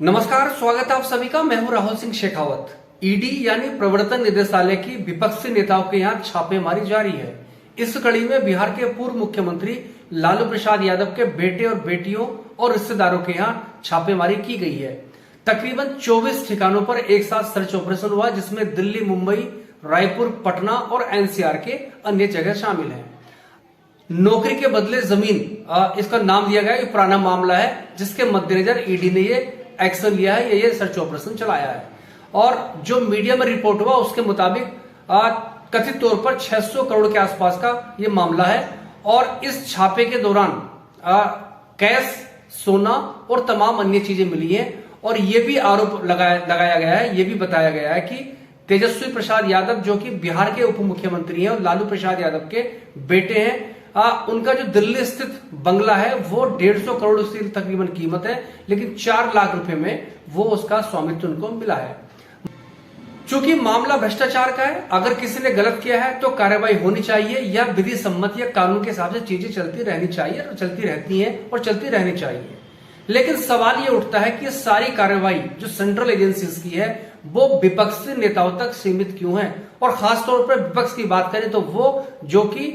नमस्कार, स्वागत है आप सभी का। मैं हूं राहुल सिंह शेखावत। ईडी यानी प्रवर्तन निदेशालय की विपक्षी नेताओं के यहां छापेमारी जारी है। इस कड़ी में बिहार के पूर्व मुख्यमंत्री लालू प्रसाद यादव के बेटे और बेटियों और रिश्तेदारों के यहां छापेमारी की गई है। तकरीबन 24 ठिकानों पर एक साथ सर्च ऑपरेशन हुआ, जिसमें दिल्ली, मुंबई, रायपुर, पटना और एनसीआर के अन्य जगह शामिल हैं। नौकरी के बदले जमीन, इसका नाम दिया गया। ये पुराना मामला है, जिसके मद्देनजर ईडी ने ये एक्शन लिया है, ये सर्च ऑपरेशन चलाया है। और जो मीडिया में रिपोर्ट हुआ उसके मुताबिक कथित तौर पर 600 करोड़ के आसपास का ये मामला है। और इस छापे के दौरान कैश, सोना और तमाम अन्य चीजें मिली हैं। और ये भी आरोप लगाया गया है, ये भी बताया गया है कि तेजस्वी प्रसाद यादव, जो कि बिहार के उप मुख्यमंत्री हैं और लालू प्रसाद यादव के बेटे हैं, उनका जो दिल्ली स्थित बंगला है वो 150 करोड़ उसकी तकरीबन कीमत है, लेकिन 4 लाख रुपए में वो उसका स्वामित्व उनको मिला है। चूंकि मामला भ्रष्टाचार का है, अगर किसी ने गलत किया है तो कार्रवाई होनी चाहिए, या विधि सम्मत या कानून के हिसाब से चीजें चलती रहनी चाहिए, और चलती रहती हैं और चलती रहनी चाहिए। लेकिन सवाल ये उठता है कि सारी कार्रवाई जो सेंट्रल एजेंसीज की है वो विपक्षी नेताओं तक सीमित क्यों है। और खासतौर पर विपक्ष की बात करें तो वो जो कि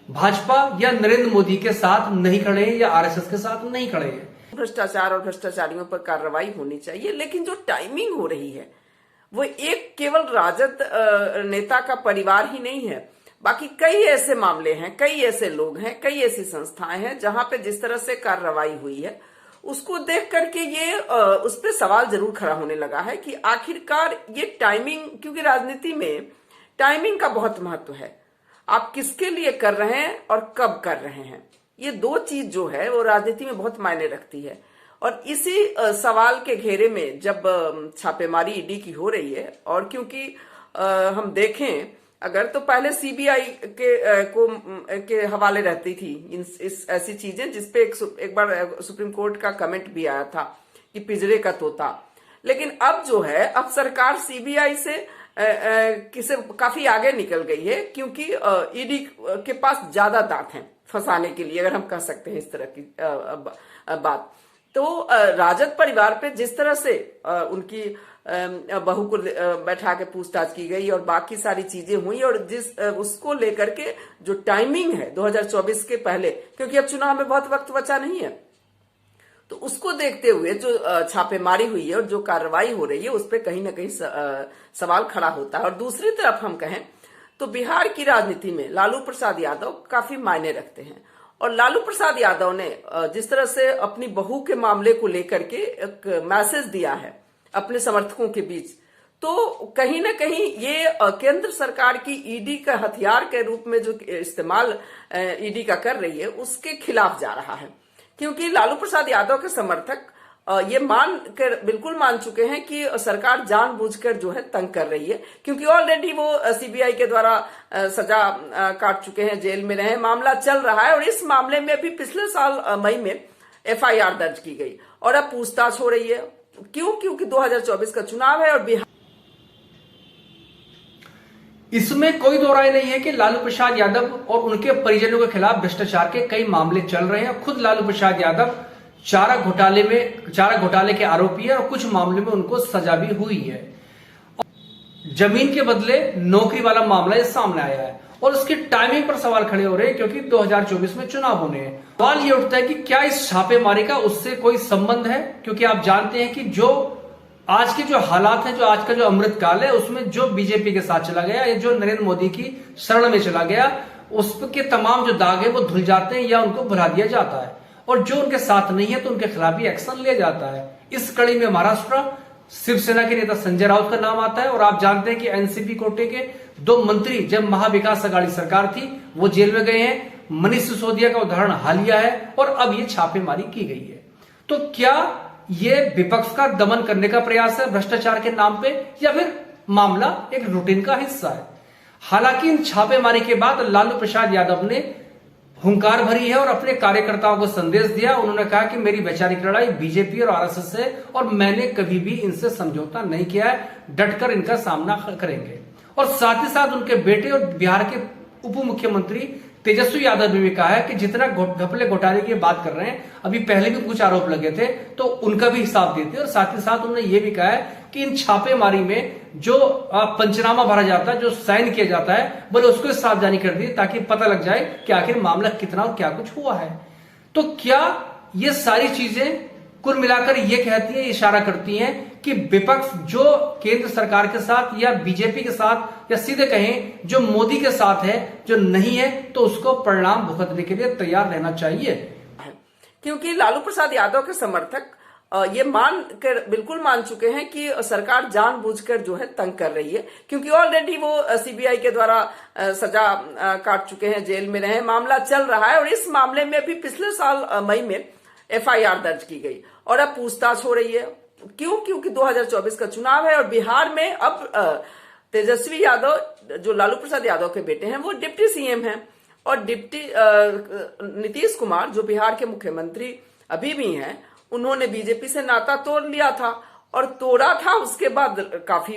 भाजपा या नरेंद्र मोदी के साथ नहीं खड़े हैं या आरएसएस के साथ नहीं खड़े हैं। भ्रष्टाचार और भ्रष्टाचारियों पर कार्रवाई होनी चाहिए, लेकिन जो टाइमिंग हो रही है वो एक केवल राजद नेता का परिवार ही नहीं है। बाकी कई ऐसे मामले हैं, कई ऐसे लोग हैं, कई ऐसी संस्थाएं हैं जहां पे जिस तरह से कार्रवाई हुई है उसको देख करके ये उस पर सवाल जरूर खड़ा होने लगा है कि आखिरकार ये टाइमिंग, क्योंकि राजनीति में टाइमिंग का बहुत महत्व है। आप किसके लिए कर रहे हैं और कब कर रहे हैं, ये दो चीज जो है वो राजनीति में बहुत मायने रखती है। और इसी सवाल के घेरे में जब छापेमारी ईडी की हो रही है, और क्योंकि हम देखें अगर तो पहले सीबीआई के हवाले रहती थी इस ऐसी चीजें, जिसपे एक बार सुप्रीम कोर्ट का कमेंट भी आया था कि पिंजरे का तोता। लेकिन अब जो है, अब सरकार सीबीआई से किसे काफी आगे निकल गई है, क्योंकि ईडी के पास ज्यादा दांत हैं फंसाने के लिए, अगर हम कह सकते हैं इस तरह की बात। तो राजद परिवार पे जिस तरह से उनकी बहू को बैठा के पूछताछ की गई और बाकी सारी चीजें हुई, और जिस उसको लेकर के जो टाइमिंग है 2024 के पहले, क्योंकि अब चुनाव में बहुत वक्त बचा नहीं है, तो उसको देखते हुए जो छापेमारी हुई है और जो कार्रवाई हो रही है उस पर कहीं ना कहीं सवाल खड़ा होता है। और दूसरी तरफ हम कहें तो बिहार की राजनीति में लालू प्रसाद यादव काफी मायने रखते हैं। और लालू प्रसाद यादव ने जिस तरह से अपनी बहू के मामले को लेकर के एक मैसेज दिया है अपने समर्थकों के बीच, तो कहीं ना कहीं ये केंद्र सरकार की ईडी का हथियार के रूप में जो इस्तेमाल ईडी का कर रही है उसके खिलाफ जा रहा है। क्योंकि लालू प्रसाद यादव के समर्थक ये बिल्कुल मान चुके हैं कि सरकार जानबूझकर जो है तंग कर रही है, क्योंकि ऑलरेडी वो सीबीआई के द्वारा सजा काट चुके हैं, जेल में रहे, मामला चल रहा है। और इस मामले में भी पिछले साल मई में एफआईआर दर्ज की गई और अब पूछताछ हो रही है। क्यों? क्योंकि 2024 का चुनाव है और बिहार। इसमें कोई दो राय नहीं है कि लालू प्रसाद यादव और उनके परिजनों के खिलाफ भ्रष्टाचार के कई मामले चल रहे हैं। खुद लालू प्रसाद यादव चारा घोटाले के आरोपी है और कुछ मामले में उनको सजा भी हुई है। जमीन के बदले नौकरी वाला मामला ये सामने आया है और उसकी टाइमिंग पर सवाल खड़े हो रहे हैं, क्योंकि 2024 में चुनाव होने हैं। सवाल ये उठता है कि क्या इस छापेमारी का उससे कोई संबंध है, क्योंकि आप जानते हैं कि जो आज के जो हालात हैं, जो आज का जो अमृतकाल है, उसमें जो बीजेपी के साथ चला गया या जो नरेंद्र मोदी की शरण में चला गया, उसके तमाम जो दाग है वो धुल जाते हैं या उनको भुला दिया जाता है। और जो उनके साथ नहीं है तो उनके खिलाफ भी एक्शन लिया जाता है। इस कड़ी में महाराष्ट्र शिवसेना के नेता संजय राउत का नाम आता है। और आप जानते हैं कि एनसीपी कोटे के 2 मंत्री, जब महाविकास अघाड़ी सरकार थी, वो जेल में गए हैं। मनीष सिसोदिया का उदाहरण हालिया है और अब ये छापेमारी की गई है। तो क्या ये विपक्ष का दमन करने का प्रयास है भ्रष्टाचार के नाम पे, या फिर मामला एक रूटीन का हिस्सा है? हालांकि इन छापेमारी के बाद लालू प्रसाद यादव ने हुंकार भरी है और अपने कार्यकर्ताओं को संदेश दिया। उन्होंने कहा कि मेरी वैचारिक लड़ाई बीजेपी और आरएसएस से, और मैंने कभी भी इनसे समझौता नहीं किया है, डटकर इनका सामना करेंगे। और साथ ही साथ उनके बेटे और बिहार के उप मुख्यमंत्री तेजस्वी यादव ने भी कहा है कि जितना घपले घोटाले की बात कर रहे हैं, अभी पहले भी कुछ आरोप लगे थे तो उनका भी हिसाब देते, और साथ ही साथ उन्होंने ये भी कहा है कि इन छापेमारी में जो पंचनामा भरा जाता है, जो साइन किया जाता है, बोले उसको सावधानी कर दी ताकि पता लग जाए कि आखिर मामला कितना और क्या कुछ हुआ है। तो क्या ये सारी चीजें कुल मिलाकर ये कहती है, इशारा करती हैं कि विपक्ष जो केंद्र सरकार के साथ या बीजेपी के साथ या सीधे कहें जो मोदी के साथ है, जो नहीं है तो उसको परिणाम भुगतने के लिए तैयार रहना चाहिए? क्योंकि लालू प्रसाद यादव के समर्थक ये बिल्कुल मान चुके हैं कि सरकार जानबूझकर जो है तंग कर रही है, क्योंकि ऑलरेडी वो सीबीआई के द्वारा सजा काट चुके हैं, जेल में रहे, मामला चल रहा है और इस मामले में भी पिछले साल मई में एफआईआर दर्ज की गई और अब पूछताछ हो रही है। क्यों? क्योंकि 2024 का चुनाव है और बिहार में अब तेजस्वी यादव जो लालू प्रसाद यादव के बेटे हैं वो डिप्टी सीएम हैं और नीतीश कुमार जो बिहार के मुख्यमंत्री अभी भी हैं, उन्होंने बीजेपी से नाता तोड़ लिया था और तोड़ा था, उसके बाद काफी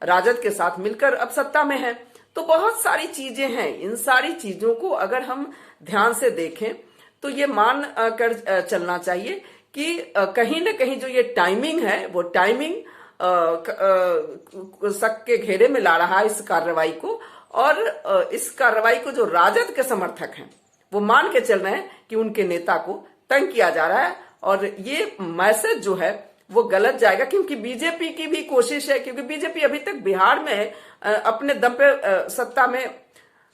राजद के साथ मिलकर अब सत्ता में है। तो बहुत सारी चीजें हैं, इन सारी चीजों को अगर हम ध्यान से देखें तो ये मान कर चलना चाहिए कि कहीं न कहीं जो ये टाइमिंग है वो टाइमिंग शक के घेरे में ला रहा है इस कार्रवाई को, और इस कार्रवाई को जो राजद के समर्थक हैं वो मान के चल रहे हैं कि उनके नेता को तंग किया जा रहा है और ये मैसेज जो है वो गलत जाएगा, क्योंकि बीजेपी की भी कोशिश है, क्योंकि बीजेपी अभी तक बिहार में अपने दम पे सत्ता में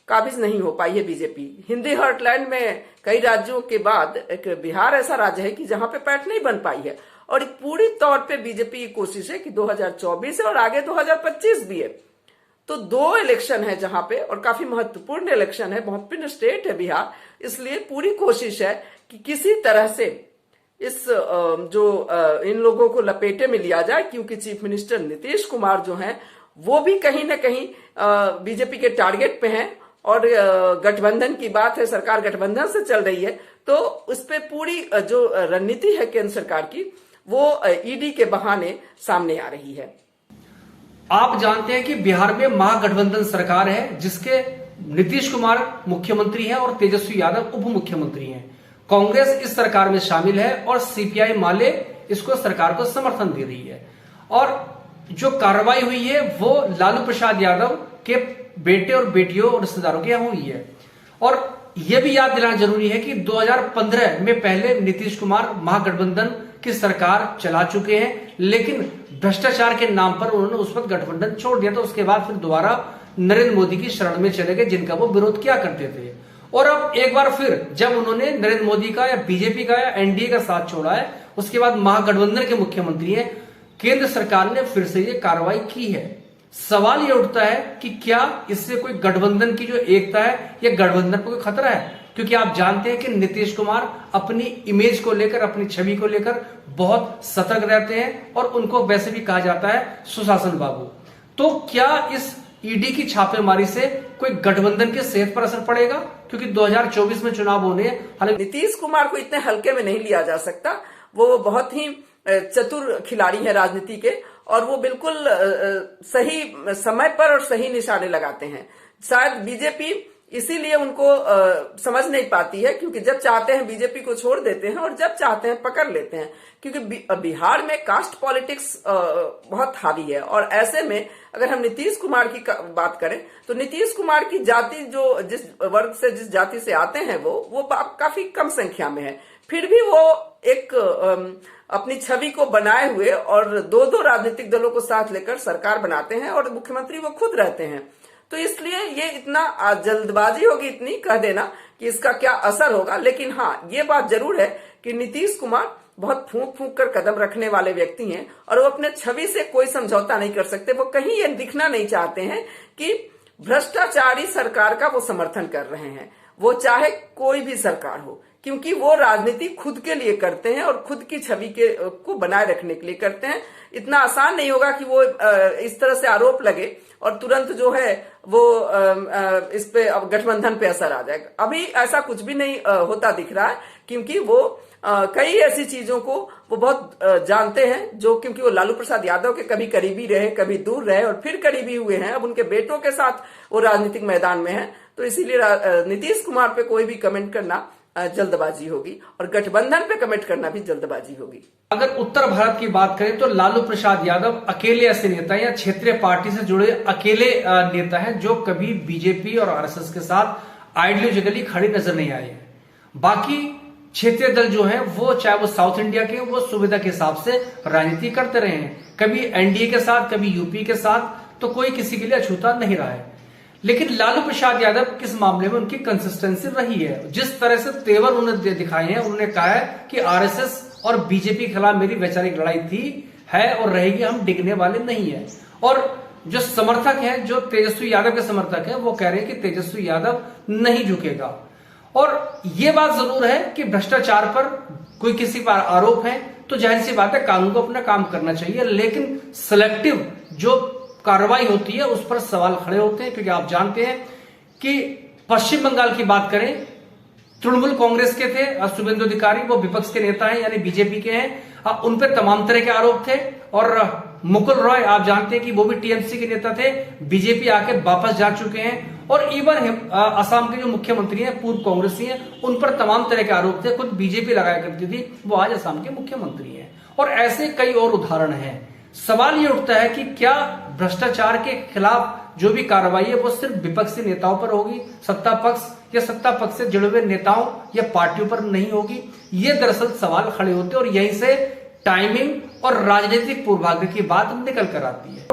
काबिज नहीं हो पाई है। बीजेपी हिंदी हार्टलैंड में कई राज्यों के बाद एक बिहार ऐसा राज्य है कि जहां पे पैठ नहीं बन पाई है और पूरी तौर पे बीजेपी की कोशिश है कि 2024 है और आगे 2025 भी है। तो 2 इलेक्शन है जहां पे, और काफी महत्वपूर्ण इलेक्शन है, महत्वपूर्ण स्टेट है बिहार, इसलिए पूरी कोशिश है कि किसी तरह से इस इन लोगों को लपेटे में लिया जाए, क्योंकि चीफ मिनिस्टर नीतीश कुमार जो हैं वो भी कहीं ना कहीं बीजेपी के टारगेट पे हैं और गठबंधन की बात है, सरकार गठबंधन से चल रही है, तो उस पे पूरी जो रणनीति है केंद्र सरकार की वो ईडी के बहाने सामने आ रही है। आप जानते हैं कि बिहार में महागठबंधन सरकार है जिसके नीतीश कुमार मुख्यमंत्री हैं और तेजस्वी यादव उप मुख्यमंत्री हैं। कांग्रेस इस सरकार में शामिल है और सीपीआई माले इसको सरकार को समर्थन दे रही है। और जो कार्रवाई हुई है वो लालू प्रसाद यादव के बेटे और बेटियों और रिश्तेदारों के यहां हुई है। और यह भी याद दिलाना जरूरी है कि 2015 में पहले नीतीश कुमार महागठबंधन की सरकार चला चुके हैं, लेकिन भ्रष्टाचार के नाम पर उन्होंने उस वक्त गठबंधन छोड़ दिया था। उसके बाद फिर दोबारा नरेंद्र मोदी की शरण में चले गए, जिनका वो विरोध किया करते थे। और अब एक बार फिर जब उन्होंने नरेंद्र मोदी का या बीजेपी का या एनडीए का साथ छोड़ा है, उसके बाद महागठबंधन के मुख्यमंत्री हैं, केंद्र सरकार ने फिर से ये कार्रवाई की है। सवाल ये उठता है कि क्या इससे कोई गठबंधन की जो एकता है या गठबंधन पर कोई खतरा है? क्योंकि आप जानते हैं कि नीतीश कुमार अपनी इमेज को लेकर, अपनी छवि को लेकर बहुत सतर्क रहते हैं और उनको वैसे भी कहा जाता है सुशासन बाबू। तो क्या इस ईडी की छापेमारी से कोई गठबंधन के सेहत पर असर पड़ेगा? क्योंकि 2024 में चुनाव होने हैं। हालांकि नीतीश कुमार को इतने हल्के में नहीं लिया जा सकता, वो बहुत ही चतुर खिलाड़ी है राजनीति के और वो बिल्कुल सही समय पर और सही निशाने लगाते हैं। शायद बीजेपी इसीलिए उनको समझ नहीं पाती है, क्योंकि जब चाहते हैं बीजेपी को छोड़ देते हैं और जब चाहते हैं पकड़ लेते हैं, क्योंकि बिहार में कास्ट पॉलिटिक्स बहुत हावी है। और ऐसे में अगर हम नीतीश कुमार की बात करें तो नीतीश कुमार की जाति जो जिस वर्ग से, जिस जाति से आते हैं वो काफी कम संख्या में है, फिर भी वो एक अपनी छवि को बनाए हुए और 2-2 राजनीतिक दलों को साथ लेकर सरकार बनाते हैं और मुख्यमंत्री वो खुद रहते हैं। तो इसलिए ये इतना जल्दबाजी होगी इतनी कह देना कि इसका क्या असर होगा। लेकिन हाँ, ये बात जरूर है कि नीतीश कुमार बहुत फूंक फूंक कर कदम रखने वाले व्यक्ति हैं और वो अपने छवि से कोई समझौता नहीं कर सकते। वो कहीं ये दिखना नहीं चाहते हैं कि भ्रष्टाचारी सरकार का वो समर्थन कर रहे हैं, वो चाहे कोई भी सरकार हो, क्योंकि वो राजनीति खुद के लिए करते हैं और खुद की छवि को बनाए रखने के लिए करते हैं। इतना आसान नहीं होगा कि वो इस तरह से आरोप लगे और तुरंत जो है वो इस पे अब गठबंधन पे असर आ जाएगा। अभी ऐसा कुछ भी नहीं होता दिख रहा है, क्योंकि वो कई ऐसी चीजों को वो बहुत जानते हैं, जो क्योंकि वो लालू प्रसाद यादव के कभी करीबी रहे, कभी दूर रहे और फिर करीबी हुए हैं। अब उनके बेटों के साथ वो राजनीतिक मैदान में है, तो इसीलिए नीतीश कुमार पे कोई भी कमेंट करना जल्दबाजी होगी और गठबंधन पे कमेंट करना भी जल्दबाजी होगी। अगर उत्तर भारत की बात करें तो लालू प्रसाद यादव अकेले ऐसे नेता या क्षेत्रीय पार्टी से जुड़े अकेले नेता हैं जो कभी बीजेपी और आरएसएस के साथ आइडियोलॉजिकली खड़े नजर नहीं आए हैं। बाकी क्षेत्रीय दल जो हैं वो चाहे वो साउथ इंडिया के, वो सुविधा के हिसाब से राजनीति करते रहे हैं, कभी एनडीए के साथ, कभी यूपी के साथ, तो कोई किसी के लिए अछूता नहीं रहा है। लेकिन लालू प्रसाद यादव किस मामले में उनकी कंसिस्टेंसी रही है, जिस तरह से तेवर उन्होंने दिखाए हैं, उन्होंने कहा है कि आरएसएस और बीजेपी के खिलाफ मेरी वैचारिक लड़ाई थी, है और रहेगी, हम डिगने वाले नहीं है। और जो समर्थक हैं, जो तेजस्वी यादव के समर्थक हैं, वो कह रहे हैं कि तेजस्वी यादव नहीं झुकेगा। और ये बात जरूर है कि भ्रष्टाचार पर कोई किसी पर आरोप है तो जाहिर सी बात है कानून को अपना काम करना चाहिए, लेकिन सिलेक्टिव जो कार्रवाई होती है उस पर सवाल खड़े होते हैं। क्योंकि आप जानते हैं कि पश्चिम बंगाल की बात करें, तृणमूल कांग्रेस के थे शुभेंदु अधिकारी, वो विपक्ष के नेता हैं यानी बीजेपी के हैं, उन पर तमाम तरह के आरोप थे। और मुकुल रॉय आप जानते हैं कि वो भी टीएमसी के नेता थे, बीजेपी आके वापस जा चुके हैं। और इवन असम के जो मुख्यमंत्री हैं, पूर्व कांग्रेसी हैं, उन पर तमाम तरह के आरोप थे, खुद बीजेपी लगाया करती थी, वो आज असम के मुख्यमंत्री हैं। और ऐसे कई और उदाहरण हैं। सवाल ये उठता है कि क्या भ्रष्टाचार के खिलाफ जो भी कार्रवाई है वो सिर्फ विपक्षी नेताओं पर होगी, सत्ता पक्ष या सत्ता पक्ष से जुड़े हुए नेताओं या पार्टियों पर नहीं होगी? ये दरअसल सवाल खड़े होते हैं और यहीं से टाइमिंग और राजनीतिक पूर्वाग्रह की बात निकल कर आती है।